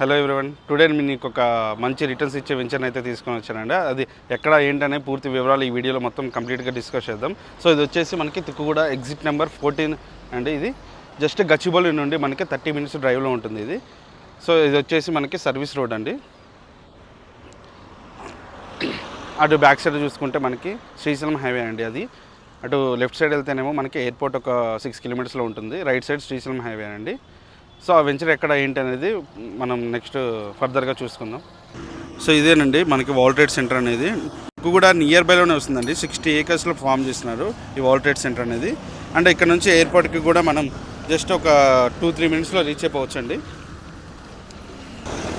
Hello everyone, today మీకు ఒక మంచి రిటర్న్స్ ఇచ్చే వెంచర్ని అయితే తీసుకొని వచ్చానండి. అది ఎక్కడ ఏంటనే పూర్తి వివరాలు ఈ వీడియోలో మొత్తం కంప్లీట్గా డిస్కస్ చేద్దాం. సో ఇది వచ్చేసి మనకి తుక్కుగూడ ఎగ్జిట్ నెంబర్ 14 అండి. ఇది జస్ట్ గచ్చిబౌలి నుండి మనకి 30 మినిట్స్ డ్రైవ్లో ఉంటుంది ఇది. సో ఇది వచ్చేసి మనకి సర్వీస్ రోడ్ అండి. అటు బ్యాక్ సైడ్ చూసుకుంటే మనకి శ్రీశైలం హైవే అండి. అది అటు లెఫ్ట్ సైడ్ వెళ్తేనేమో మనకి ఎయిర్పోర్ట్ ఒక 6 కిలోమీటర్స్లో ఉంటుంది. రైట్ సైడ్ శ్రీశైలం హైవే అండి. సో ఆ వెంచర్ ఎక్కడ ఏంటి అనేది మనం నెక్స్ట్ ఫర్దర్గా చూసుకుందాం. సో ఇదేనండి మనకి వరల్డ్ ట్రేడ్ సెంటర్ అనేది కూడా నియర్ బైలోనే వస్తుందండి. 60 ఏకర్స్లో ఫామ్ చేస్తున్నారు ఈ వరల్డ్ ట్రేడ్ సెంటర్ అనేది. అండ్ ఇక్కడ నుంచి ఎయిర్పోర్ట్కి కూడా మనం జస్ట్ ఒక 2-3 మినిట్స్లో రీచ్ అయిపోవచ్చు అండి.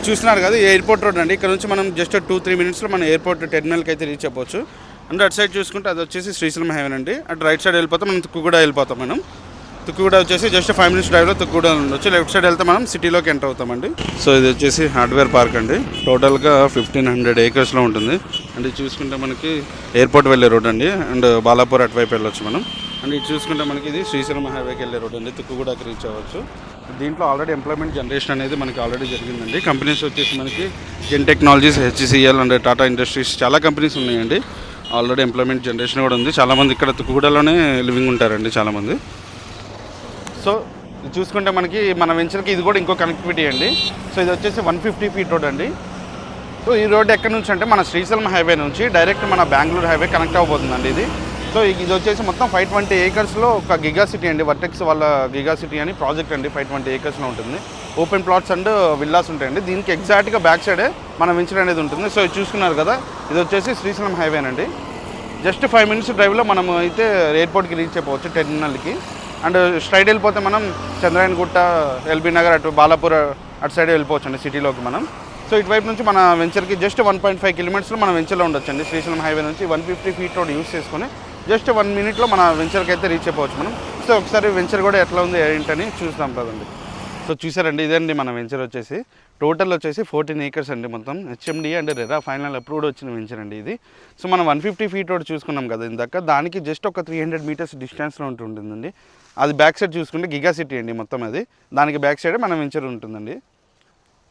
చూస్తున్నారు కదా, ఎయిర్పోర్ట్ రోడ్ అండి. ఇక్కడ నుంచి మనం జస్ట్ 2-3 మినిట్స్లో మన ఎయిర్పోర్ట్ టెర్మినల్కి అయితే రీచ్ అయిపోవచ్చు. అండ్ అటు సైడ్ చూసుకుంటే అది వచ్చేసి శ్రీశైలం హైవే అండి. అటు రైట్ సైడ్ వెళ్ళిపోతాం, మనం తుక్కుగూడ వెళ్ళిపోతాం. మనం తుక్కుగూడ వచ్చేసి జస్ట్ 5 మినిట్స్ డ్రైవ్లో తుక్కుగూడ ఉండొచ్చు. లెఫ్ట్ సైడ్ వెళ్తే మనం సిటీలోకి ఎంటర్ అవుతామండి. సో ఇది వచ్చేసి హార్డ్వేర్ పార్క్ అండి. టోటల్గా 1500 ఏకర్స్లో ఉంటుంది. అండ్ ఇది చూసుకుంటే మనకి ఎయిర్పోర్ట్ వెళ్ళే రోడ్ అండి. అండ్ బాలాపూర్ అటువైపు వెళ్ళొచ్చు మనం. అండ్ ఇది చూసుకుంటే మనకి ఇది శ్రీశైలం హైవేకి వెళ్ళే రోడ్ అండి. తుక్కుగూడకి రీచ్ అవ్వచ్చు. దీంట్లో ఆల్రెడీ ఎంప్లాయ్మెంట్ జనరేషన్ అనేది మనకి ఆల్రెడీ జరిగిందండి. కంపెనీస్ వచ్చేసి మనకి Zen technologies, HCL and Tata industries చాలా కంపెనీస్ ఉన్నాయండి. ఆల్రెడీ ఎంప్లాయ్మెంట్ జనరేషన్ కూడా ఉంది. చాలామంది ఇక్కడ తుక్కుగూడలోనే లివింగ్ ఉంటారండి చాలామంది. సో ఇది చూసుకుంటే మనకి మన వెంచర్కి ఇది కూడా ఇంకో కనెక్టివిటీ అండి. సో ఇది వచ్చేసి 150 ఫీట్ రోడ్ అండి. సో ఈ రోడ్ ఎక్కడి నుంచి అంటే మన శ్రీశైలం హైవే నుంచి డైరెక్ట్ మన బెంగళూరు హైవే కనెక్ట్ అవ్వబోతుందండి ఇది. సో ఇది వచ్చేసి మొత్తం 520 ఏకర్స్లో ఒక గిగా సిటీ అండి. వర్టెక్స్ వాళ్ళ గిగా సిటీ అని ప్రాజెక్ట్ అండి. 520 ఏకర్స్లో ఉంటుంది. ఓపెన్ ప్లాట్స్ అండ్ విల్లాస్ ఉంటాయండి. దీనికి ఎగ్జాక్ట్గా బ్యాక్ సైడే మన వెంచర్ అనేది ఉంటుంది. సో ఇది చూసుకున్నారు కదా, ఇది వచ్చేసి శ్రీశైలం హైవేనండి. జస్ట్ 5 మినిట్స్ డ్రైవ్లో మనం అయితే ఎయిర్పోర్ట్కి రీచ్ అయిపోవచ్చు టెర్మినల్కి. అండ్ స్ట్రైట్ వెళ్ళిపోతే మనం చంద్రాయణగుట్ట, ఎల్బీ నగర్, అటు బాలాపూర్ అటు సైడ్ వెళ్ళిపోవచ్చు అండి సిటీలోకి మనం. సో ఇటువైపు నుంచి మన వెంచర్కి జస్ట్ 1.5 కిలోమీటర్స్లో మన వెంచర్లో ఉండొచ్చు అండి. శ్రీశైలం హైవే నుంచి 150 ఫీట్ రోడ్ యూస్ చేసుకొని జస్ట్ 1 మినిట్లో మన వెంచర్కి అయితే రీచ్ అయిపోవచ్చు మనం. సో ఒకసారి వెంచర్ కూడా ఎట్లా ఉంది ఏంటని చూస్తాం కదండి. సో చూసారండి, ఇదండి మన వెంచర్ వచ్చేసి. టోటల్ వచ్చేసి 14 ఏకర్స్ అండి. మొత్తం HMD and RERA final approved వచ్చిన వెంచర్ అండి ఇది. సో మనం 150 ఫీట్ రోడ్ చూసుకున్నాం కదా ఇందాక, దానికి జస్ట్ ఒక 300 మీటర్స్ డిస్టెన్స్లో ఉంటుందండి. అది బ్యాక్ సైడ్ చూసుకుంటే గిగా సిటీ అండి మొత్తం అది. దానికి బ్యాక్ సైడే మన వెంచర్ ఉంటుందండి.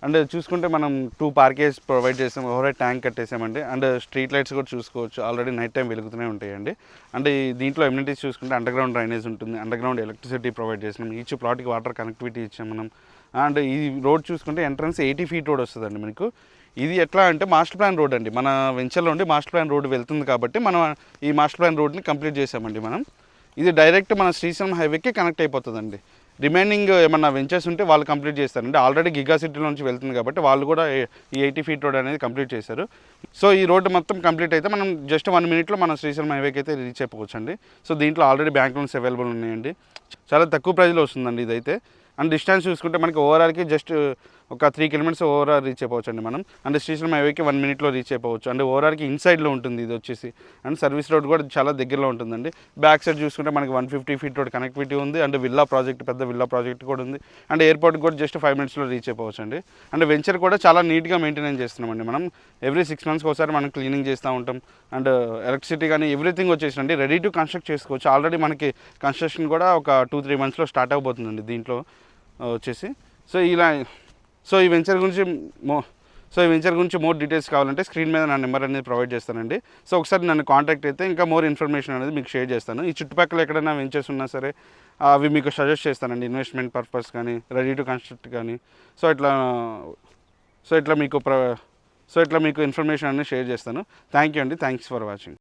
అండ్ చూసుకుంటే మనం 2 పార్కేజ్ ప్రొవైడ్ చేసాం, ఓవర్ ట్యాంక్ కట్టేసామండి. అండ్ స్ట్రీట్ లైట్స్ కూడా చూసుకోవచ్చు, ఆల్రెడీ నైట్ టైం వెలుగుతూనే ఉంటాయండి. అండ్ దీంట్లో ఎమ్యూనిటీస్ చూసుకుంటే అండర్ గ్రౌండ్ డ్రైనేజ్ ఉంటుంది, అండర్ గ్రౌండ్ ఎలక్ట్రిసిటీ ప్రొవైడ్ చేసినాం, ఈచ్ ప్లాట్కి వాటర్ కనెక్టివిటీ ఇచ్చాం మనం. అండ్ ఈ రోడ్ చూసుకుంటే ఎంట్రన్స్ 80 ఫీట్ రోడ్ వస్తుందండి మనకు. ఇది ఎట్లా అంటే మాస్టర్ ప్లాన్ రోడ్ అండి. మన వెంచర్లో ఉండి మాస్టర్ ప్లాన్ రోడ్ వెళ్తుంది కాబట్టి మనం ఈ మాస్టర్ ప్లాన్ రోడ్ని కంప్లీట్ చేసామండి మనం. ఇది డైరెక్ట్ మన శ్రీశైలం హైవేకి కనెక్ట్ అయిపోతుందండి. రిమైనింగ్ ఏమన్నా వెంచర్స్ ఉంటే వాళ్ళు కంప్లీట్ చేస్తారండి. ఆల్రెడీ గిగా సిటీలో నుంచి వెళ్తుంది కాబట్టి వాళ్ళు కూడా ఈ 80 ఫీట్ రోడ్ అనేది కంప్లీట్ చేశారు. సో ఈ రోడ్డు మొత్తం కంప్లీట్ అయితే మనం జస్ట్ 1 మినిట్లో మన శ్రీశైలం హైవేకి అయితే రీచ్ అయిపోవచ్చు అండి. సో దీంట్లో ఆల్రెడీ బ్యాంక్ లోన్స్ అవైలబుల్ ఉన్నాయండి. చాలా తక్కువ ప్రైస్లో వస్తుందండి ఇదైతే. అండ్ డిస్టెన్స్ చూసుకుంటే మనకి ఓవరాల్కి జస్ట్ ఒక 3 కిలోమీటర్స్ ఓవరాల్ రీచ్ అయిపోవచ్చు అండి మనం. అండ్ శ్రీశైలం హైవేకి 1 మినిట్లో రీచ్ అయిపోవచ్చు. అండ్ ఓవరాల్కి ఇన్సైడ్లో ఉంటుంది ఇది వచ్చేసి. అండ్ సర్వీస్ రోడ్ కూడా చాలా దగ్గరలో ఉంటుందండి. బ్యాక్ సైడ్ చూసుకుంటే మనకి 150 ఫీట్ రోడ్ కనెక్టివిటీ ఉంది. అండ్ విల్లా ప్రాజెక్ట్, పెద్ద విల్లా ప్రాజెక్ట్ కూడా ఉంది. అండ్ ఎయిర్పోర్ట్ కూడా జస్ట్ 5 మినిట్స్లో రీచ్ అయిపోవచ్చు అండి. అండ్ వెంచర్ కూడా చాలా నీట్గా మెయింటైన్ చేస్తున్నామండి మనం. ఎవ్రీ 6 మంత్స్కి ఒకసారి మనం క్లీనింగ్ చేస్తూ ఉంటాం. అండ్ ఎలక్ట్రిసిటీ కానీ ఎవ్రీథింగ్ వచ్చేసిందండి. రెడీ టు కన్స్ట్రక్ట్ చేసుకోవచ్చు. ఆల్రెడీ మనకి కన్స్ట్రక్షన్ కూడా ఒక 2-3 మంత్స్లో స్టార్ట్ అయిపోతుందండి దీంట్లో వచ్చేసి. సో ఈ వెంచర్ గురించి మోర్ డీటెయిల్స్ కావాలంటే స్క్రీన్ మీద నా నెంబర్ అనేది ప్రొవైడ్ చేస్తానండి. సో ఒకసారి నన్ను కాంటాక్ట్ అయితే ఇంకా మోర్ ఇన్ఫర్మేషన్ అనేది మీకు షేర్ చేస్తాను. ఈ చుట్టుపక్కల ఎక్కడైనా వెంచర్స్ ఉన్నా సరే అవి మీకు సజెస్ట్ చేస్తానండి. ఇన్వెస్ట్మెంట్ పర్పస్ కానీ, రెడీ టు కన్స్ట్రక్ట్ కానీ. సో ఇట్లా మీకు ఇన్ఫర్మేషన్ అనేది షేర్ చేస్తాను. థ్యాంక్ యూ అండి. Thanks for watching.